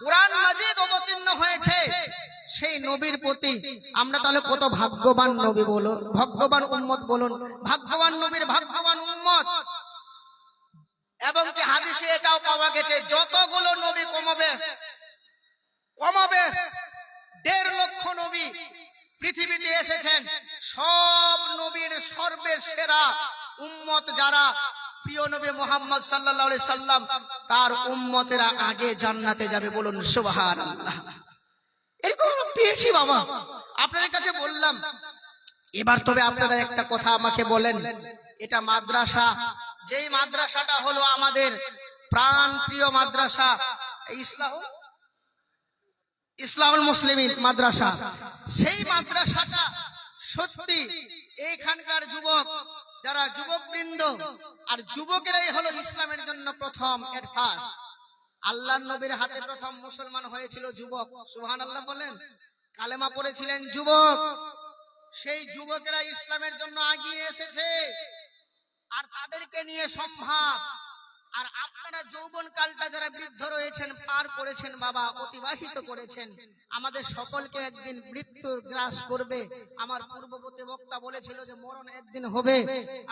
কোরআন মাজিদ অবতীর্ণ হয়েছে সেই নবীর প্রতি আমরা তাহলে কত ভাগ্যবান নবী বলুন, ভাগ্যবান উম্মত বলুন, ভাগ্যবান নবীর ভাগ্যবান উম্মত। এবং কি হাদিসে এটাও পাওয়া গেছে যতগুলো নবী কমবেশ 1.5 লক্ষ নবী পৃথিবীতে এসেছেন, সব নবীর সর্বসেরা উম্মত যারা প্রিয় নবী মুহাম্মদ সাল্লাল্লাহু আলাইহি সাল্লাম তার উম্মতেরা আগে জান্নাতে যাবে বলুন সুবহানাল্লাহ। এরকম আমরা পেয়েছি বাবা, আপনাদের কাছে বললাম। এবার তবে আপনারা একটা কথা আমাকে বলেন, এটা মাদ্রাসা, যেই মাদ্রাসাটা হলো আমাদের প্রাণ প্রিয় মাদ্রাসা ইসলাহুল মুসলিমিন মাদ্রাসা, সেই মাদ্রাসাটা সত্যি এইখানকার যুবক যারা যুবকবৃন্দ আর যুবকেরাই হলো ইসলামের জন্য প্রথম অ্যাডভান্স। আল্লাহর নবীর হাতে প্রথম মুসলমান হয়েছিল যুবক, সুবহানাল্লাহ বলেন। কালেমা পড়েছিলেন যুবক, সেই যুবকেরা ইসলামের জন্য এগিয়ে এসেছে আর তাদেরকে নিয়ে সম্ভব। আর আপনারা যৌবন কালটা যারা বৃদ্ধ রয়েছেন পার করেছেন বাবা, অতিবাহিত করেছেন, আমাদের সকলকে একদিন মৃত্যুর গ্রাস করবে। আমার পূর্ববর্তী বক্তা বলেছিল যে মরণ একদিন হবে,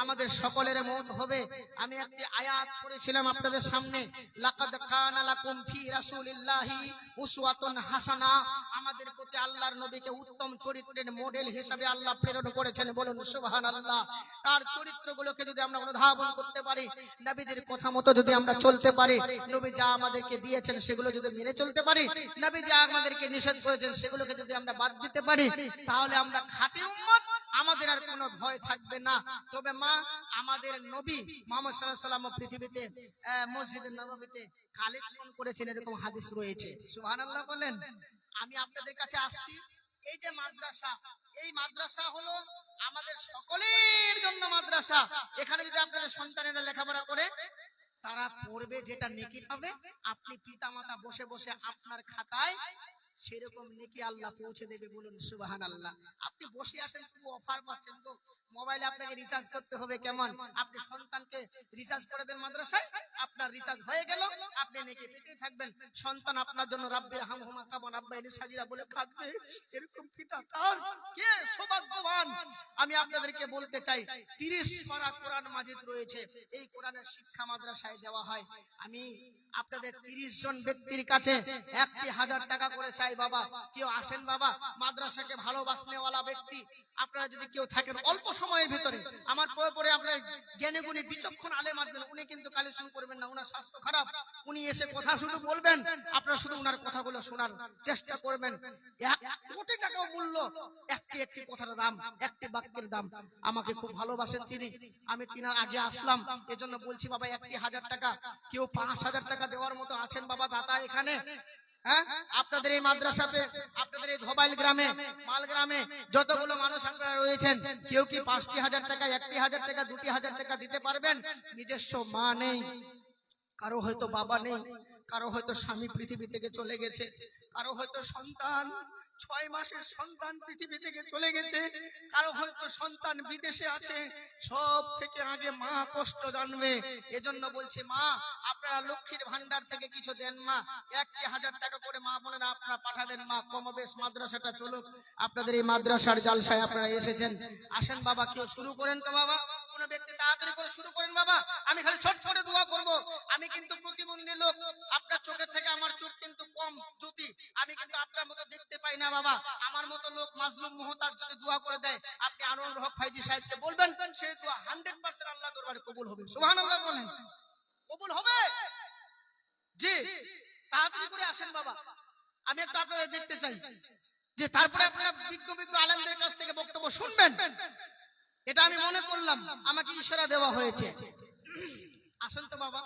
আমাদের সকলের মওত হবে। আমি একটি আয়াত পড়েছিলাম আপনাদের সামনে, লাকাদ কানা লাকুম ফি রাসূলিল্লাহি উসওয়াতুন হাসানা। আমাদের প্রতি আল্লাহর নবীকে উত্তম চরিত্রের মডেল হিসেবে আল্লাহ প্রেরণ করেছেন বলুন সুবহানাল্লাহ। তার চরিত্রগুলোকে যদি আমরা অনুধাবন করতে পারি, নবীজির কথা মতো যদি আমরা চলতে পারি, নবী যা আমাদেরকে দিয়েছেন সেগুলো যদি মেনে চলতে পারি, নবী যা আমাদেরকে নিষেধ করেছেন সেগুলোকে যদি আমরা বাদ দিতে পারি, তাহলে আমরা খাঁটি উম্মত, আমাদের আর কোনো ভয় থাকবে না। তবে মা আমাদের নবী মুহাম্মদ সাল্লাল্লাহু আলাইহি ওয়াসাল্লাম পৃথিবীতে মসজিদে নববীতে কালেকশন করেছেন, এরকম হাদিস রয়েছে, সুবহানাল্লাহ বলেন। আমি আপনাদের কাছে আসছি, এই যে মাদ্রাসা, এই মাদ্রাসা হলো আমাদের সকলের জন্য মাদ্রাসা। এখানে যদি আপনাদের সন্তানেরা লেখাপড়া করে তারা পড়বে, যেটা নেকি পাবে, আপনি পিতামাতা বসে বসে আপনার খাতায় সেরকম নেকি আল্লাহ পৌঁছে দেবে বলুন সুবহানাল্লাহ। আপনি বসে আছেন, খুব অফার পাচ্ছেন তো, মোবাইলে আপনাকে রিচার্জ করতে হবে, কেমন আপনি সন্তানকে রিচার্জ করে দেন মাদ্রাসায়, আপনার রিচার্জ হয়ে গেল, আপনি নেকি পেতেই থাকবেন। সন্তান আপনার জন্য রাব্বির হামহুমা কামা রাব্বায়ানি সাগীরা বলে কাঁদবে, এরকম পিতা তার কে সৌভাগ্যবান। আমি আপনাদেরকে বলতে চাই 30 পারা কোরআন মাজিদ রয়েছে, এই কোরআনের শিক্ষা মাদ্রাসায় দেওয়া হয়। আমি আপনাদের 30 জন ব্যক্তির কাছে 1000 টাকা করে চাই বাবা। কেউ আসেন বাবা, মাদ্রাসাকে ভালোবাসনেওয়ালা ব্যক্তি আপনারা যদি কেউ থাকেন অল্প সময়ের ভিতরে, আমার পরে আপনার জ্ঞানী গুণী বিচক্ষণ আলেম আসবেন, উনি কিন্তু কালেকশন করবেন না, উনার স্বাস্থ্য খারাপ, উনি এসে কথা শুধু বলবেন, আপনারা শুধু উনার কথাগুলো শোনার চেষ্টা করবেন। 1 কোটি টাকা মূল্য একটি কথার দাম, একটি বাক্যের দাম। আমাকে খুব ভালোবাসেন তিনি, আমি তিনার আগে আসলাম, এজন্য বলছি বাবা 1000 টাকা, কেউ 5000 টাকা দেওয়ার মতো আছেন বাবা দাতা এখানে? হ্যাঁ, আপনাদের এই মাদ্রাসাতে, আপনাদের এই ধোবাইল গ্রামে, মাল গ্রামে যতগুলো মানুষ আপনারা রয়েছেন, কেউ কি 5000 টাকা, 1000 টাকা, 2000 টাকা দিতে পারবেন? নিজস্ব মা নেই, কারো হয়তো বাবা নেই, কারো হয়তো স্বামী পৃথিবী থেকে চলে গেছে, কারো হয়তো সন্তান 6 মাসের সন্তান পৃথিবী থেকে চলে গেছে, কারো হয়তো সন্তান বিদেশে আছে। সব থেকে আগে মা কষ্ট জানবে। এজন্য বলছি মা, আপনারা লক্ষ্মীর ভান্ডার থেকে কিছু দেন মা, 1000 টাকা করে মা বোনেরা আপনারা পাঠাবেন মা। কমবেশ মাদ্রাসাটা চলুক। আপনাদের এই মাদ্রাসার জালসায় আপনারা এসেছেন, আসেন বাবা, কেউ শুরু করেন তো বাবা, কোন ব্যক্তি তাড়াতাড়ি করে শুরু করেন বাবা। আমি খালি ছোট করে দোয়া করব। আমি কিন্তু প্রতিবন্ধী লোক, আপনার চোখের থেকে আমার চোখ কিন্তু কম জ্যোতি, আমি কিন্তু আপনার মতো দেখতে পাই না বাবা। আমার মতো লোক মাজলুম মুহতাজ যদি দোয়া করে দেয়, আপনি আনোয়ার হক ফাইজি সাহেবকে বলবেন, সেই দোয়া 100% আল্লাহ দরবারে কবুল হবে। সুবহানাল্লাহ বলেন, কবুল হবে। জি, তাড়াতাড়ি করে আসেন বাবা, আমি একটু আপনাদের দেখতে চাই। যে তারপরে আপনারা বিজ্ঞ আলেমদের কাছ থেকে বক্তব্য শুনবেন, এটা আমি মনে করলাম, আমাকে ইশারা দেওয়া হয়েছে। আসেন তো বাবা,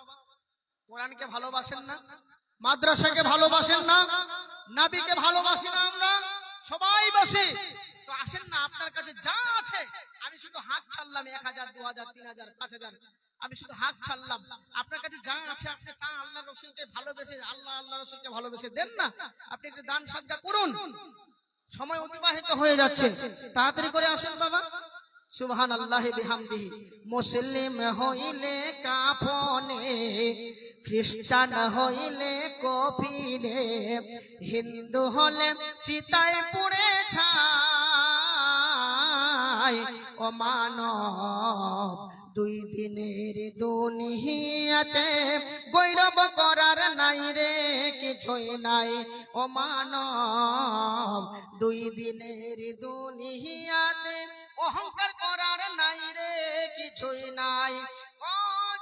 কোরআনকে ভালোবাসেন না, মাদ্রাসাকে ভালোবাসেন না, নবীকে ভালোবাসি না আমরা সবাই বসে, তো আসেন না, আপনার কাছে যা আছে, আমি শুধু হাত ছাড়লাম, 1000, 2000, 3000, 5000, আমি শুধু হাত ছাড়লাম। আপনার কাছে যা আছে আপনি তা আল্লাহ রসুলকে ভালোবেসে, আল্লাহ রসুলকে ভালোবেসে দেন না, আপনি একটু দান সাদকা করুন। সময় অতিবাহিত হয়ে যাচ্ছে, তাড়াতাড়ি করে আসেন বাবা। সুবহানাল্লাহি বিহামদিহি। মুসলিম হইলে কাফনে খ্রিস্টান হইলে কপিলে, হিন্দু হলে চিতায় পুড়ে ছাই। ও মানব দুই দিনের দুনিয়াতে গৌরব করার নাই রে কিছুই নাই। ও মানব দুই দিনের দুনিয়াতে অহংকার করার নাই রে কিছুই নাই। ও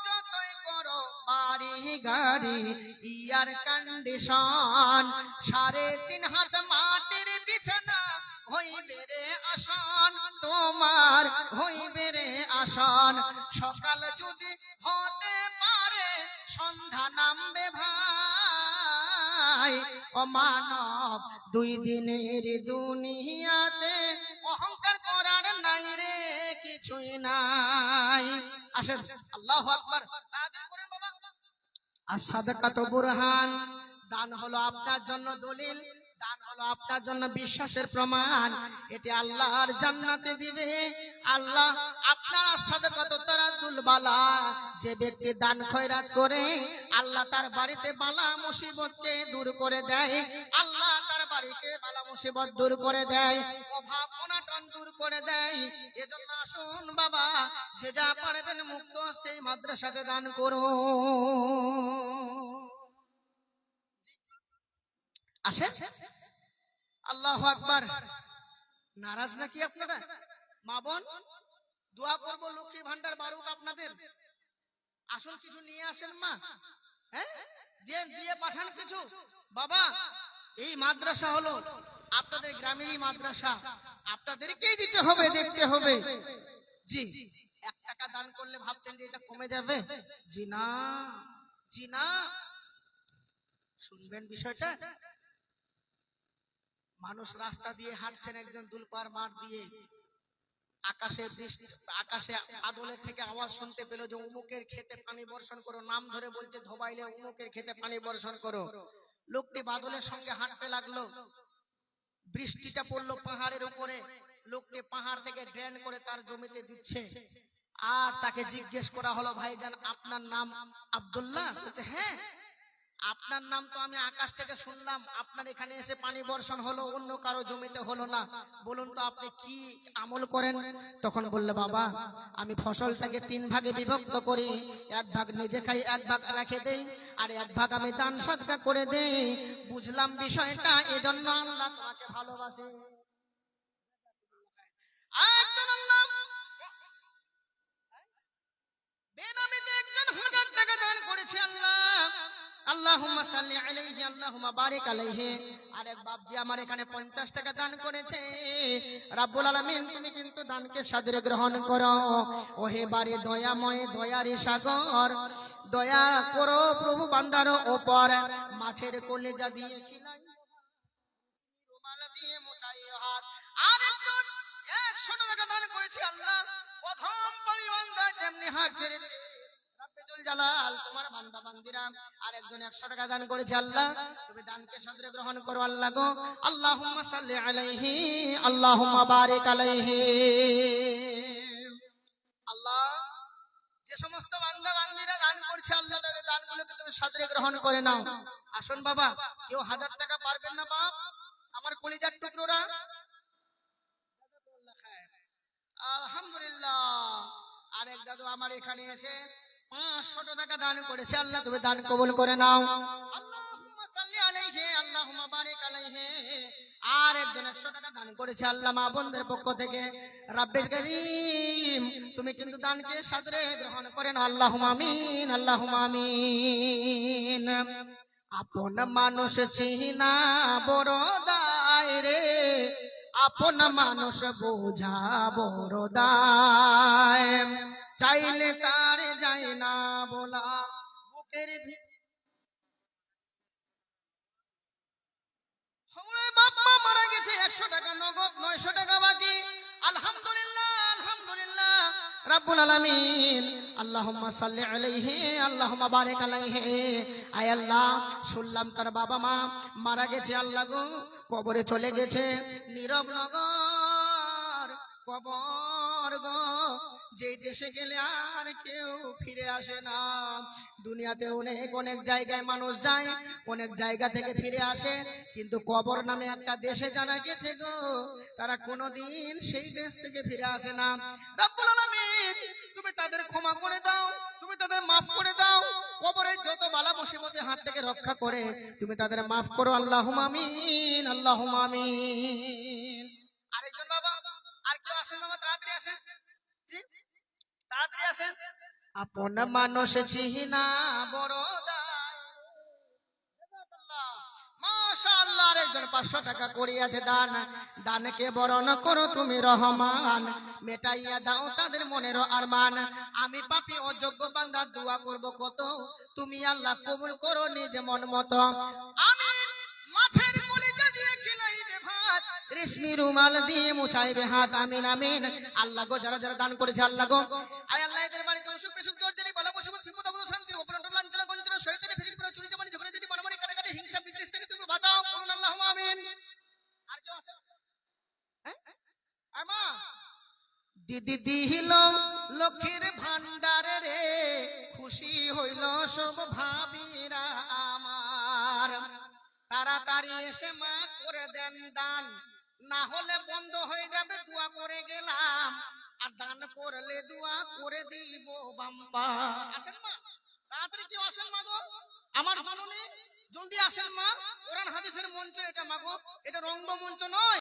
যতই করো বাড়ি গাড়ি ইয়ার কন্ডিশন, 3.5 হাত মাটির বিছানা হইবে রে আসন, তোমার হইবে রে আসন। সকাল যদি হতে পারে সন্ধ্যা নামবে ভাই। ও মানব দুই দিনের দুনিয়াতে অহংকার করার নাই রে কিছুই নাই। আসেন আল্লাহু আকবার তাআদিল করেন বাবা। as-সাদাকাতু বুরহান, দান হলো আপনার জন্য দলিল, দান হলো আপনার জন্য বিশ্বাসের প্রমাণ। এটি আল্লাহর জান্নাতে দিবে আল্লাহ। আপনার সাদাকাতু তারাদুল বালা, যে ব্যক্তি দান খয়রাত করে আল্লাহ তার বাড়িতে বালা মুসিবতকে দূর করে দেয়। আল্লাহ তার বাড়িতে বালা মুসিবত দূর করে দেয়, অভাব অনাটন দূর করে দেয়। এজন্য আসুন বাবা, যে যা পারবেন মুক্ত হস্তে মাদ্রাসাতে দান করুন। আসে আল্লাহু আকবার। নারাজ নাকি আপনারা? মা বোন দোয়া করবো লক্ষ্মীর ভান্ডার বারুক আপনাদের। আসল কিছু নিয়ে আসেন মা, হ্যাঁ দিয়ে পাঠান কিছু। বাবা এই মাদ্রাসা হলো আপনাদের গ্রামেরই মাদ্রাসা, আপনাদেরকেই দিতে হবে, দেখতে হবে। জি 1 টাকা দান করলে ভাবছেন যে এটা কমে যাবে? জি না, জি না। শুনবেন বিষয়টা। মানুষ রাস্তা দিয়ে হাঁটছেন, একজন দুলপার মাঠ দিয়ে, আকাশে বৃষ্টি, আকাশে আদলের থেকে আওয়াজ শুনতে পেল যে উমুকের খেতে পানি বর্ষণ করো, নাম ধরে বলছে ধোবাইলে উমুকের খেতে পানি বর্ষণ করো। লোকটি বাদলের সঙ্গে হাঁটতে লাগলো, বৃষ্টিটা পড়লো পাহাড়ের উপরে, লোকটি পাহাড় থেকে ড্রেন করে তার জমিতে দিচ্ছে। আর তাকে জিজ্ঞেস করা হলো, ভাইজান আপনার নাম আব্দুল্লাহ? বলছে হ্যাঁ। আপনার নাম তো আমি আকাশ থেকে শুনলাম, আপনার এখানে এসে পানি বর্ষণ হলো, অন্য কারো জমিতে হলো না, বলুন তো আপনি কি আমল করেন? তখন বললে, বাবা আমি ফসলটাকে 3 ভাগে বিভক্ত করি, 1 ভাগ নিজে খাই, 1 ভাগ রেখে দেই, আর 1 ভাগ আমি দান সদকা করে দেই। বুঝলাম বিষয়টা, এজন্য আল্লাহ তোমাকে ভালোবাসে। বেনামিতে একজন 1000 টাকা দান করেছে আল্লাহ, আল্লাহুম্মা সাল্লি আলাইহি আল্লাহুম্মা বারিক আলাইহি। আরেক বাপজি আমার এখানে 50 টাকা দান করেছে। রব্বুল আলামিন তুমি কিন্তু দানকে সাদরে গ্রহণ করো। ওহে বারে দয়াময়, দয়ারই সাগর, দয়া করো প্রভু বান্দার উপর। মাছের কলেজা দিয়ে খিলাই, রুমাল দিয়ে মোছাই হাত। আরেকজন 100 টাকা দান করেছে আল্লাহ। প্রথম বান্দা যেমনি হাত ছেড়েছে, জালাল তোমার বান্দা বান্দিরা। আরেকজন 100 টাকা দান করেছে আল্লাহ, তুমি দানকে সাদরে গ্রহণ করো আল্লাহ গো। আল্লাহুম্মা সাল্লি আলাইহি আল্লাহুম্মা বারিক আলাইহি। আল্লাহ যে সমস্ত বান্দা বান্দিরা দান করছে আল্লাহ তাদের দানগুলোকে তুমি সাদরে গ্রহণ করে নাও। আসুন বাবা, কেউ 1000 টাকা পারবেন না বাপ, আমার কলিজার টুকরোরা? আলহামদুলিল্লাহ। আরেক দাদু আমার এখানে এসে 500 টাকা দান করেছে আল্লাহ তুমি দান কবুল করে নাও। আল্লাহুম্মা সাল্লি আলাইহি আল্লাহুম্মা বারিক আলাইহি। আর একজন 100 টাকা দান করেছে আল্লাহ মা বোনদের পক্ষ থেকে। রাব্বিল কারীম তুমি কিন্তু দানকে সাদরে গ্রহণ করে নাও। আল্লাহুম্মা আমিন, আল্লাহুম্মা আমিন। আপন মানুষ চিনা বড় দায় রে, আপন মানুষ বোঝা বড় দায়। চাইলে তার যায় না বলা, বুকের বাবা মারা গেছে 100 টাকা নগদ, 900 টাকা বাকি। আলহামদুলিল্লাহ, আলহামদুলিল্লাহ রাব্বুল আলামিন। আল্লাহুম্মা সাল্লি আলাইহি আল্লাহুম্মা বারিক আলাইহি। আয় আল্লাহ শুনলাম তার বাবা মা মারা গেছে আল্লাহ গো, কবরে চলে গেছে। নীরব নগর কবর গো, যে দেশে গেলে আর কেউ ফিরে আসে না। দুনিয়াতে অনেক অনেক জায়গায় মানুষ যায়, অনেক জায়গা থেকে ফিরে আসে, কিন্তু কবর নামে একটা দেশে জানা গেছে গো, তারা কোনোদিন সেই দেশ থেকে ফিরে আসে না। রব্বুল আলামিন তুমি তাদের ক্ষমা করে দাও, তুমি তাদের মাফ করে দাও, কবরের যত বালা মুসিবতের হাত থেকে রক্ষা করে তুমি তাদের মাফ করো। আল্লাহুম্মা আমিন, আল্লাহুম্মা আমিন। আরেকজন বাবা, আর কেউ আসেন বাবা, তাড়াতাড়ি আসেন, জি তাড়াতাড়ি আসেন। আপন মানুষ চিহিনা বড় দায়। মাশাআল্লাহ, আরেকজন 500 টাকা করিয়াছে দান। দানকে বরণ করো তুমি রহমান, মেটাইয়া দাও তাদের মনের আরমান। আমি পাপী অযোগ্য বান্দা দোয়া করব কত, তুমি আল্লাহ কবুল করো নিজ মন মতো। আমি মাছের কলিজা দিয়ে খিলাইবে ভাত, রেশমি রুমাল দিয়ে মুছাইবে হাত। আমিন আমিন। আল্লাহ গো, যারা যারা দান করেছে আল্লাহ গো, আয় আল্লাহ এদের বাড়িতে অসুখ বিসুখ জর্জরি বালা মুসিবত বিপদ আপদ শান্তি অপরাধ লাঞ্ছনা গঞ্জনা শয়তানি ফিরিক করে চুরি চামারি ঝগড়া ঝাঁটি মারামারি কাটাকাটি হিংসা বিদ্বেষ থেকে তুমি বাঁচাও, বলুন আল্লাহুম্মা আমিন। আর কেউ আছে? হ্যাঁ আয় মা, দিদি দিল লক্ষ্মীর ভান্ডারে রে, খুশি হইল সব ভাবিরা আমার। তাড়াতাড়ি এসে মা করে দেন দান, না হলে বন্ধ হয়ে যাবে। দোয়া করে গেলাম, আর দান করলে দোয়া করে দিব বাম্পা। আসেন মা, তাড়াতাড়ি কেউ আসেন মা গো, আমার জননী জলদি আসেন মা। কোরআন হাদিসের মঞ্চ এটা মা গো, এটা রঙ্গমঞ্চ নয়।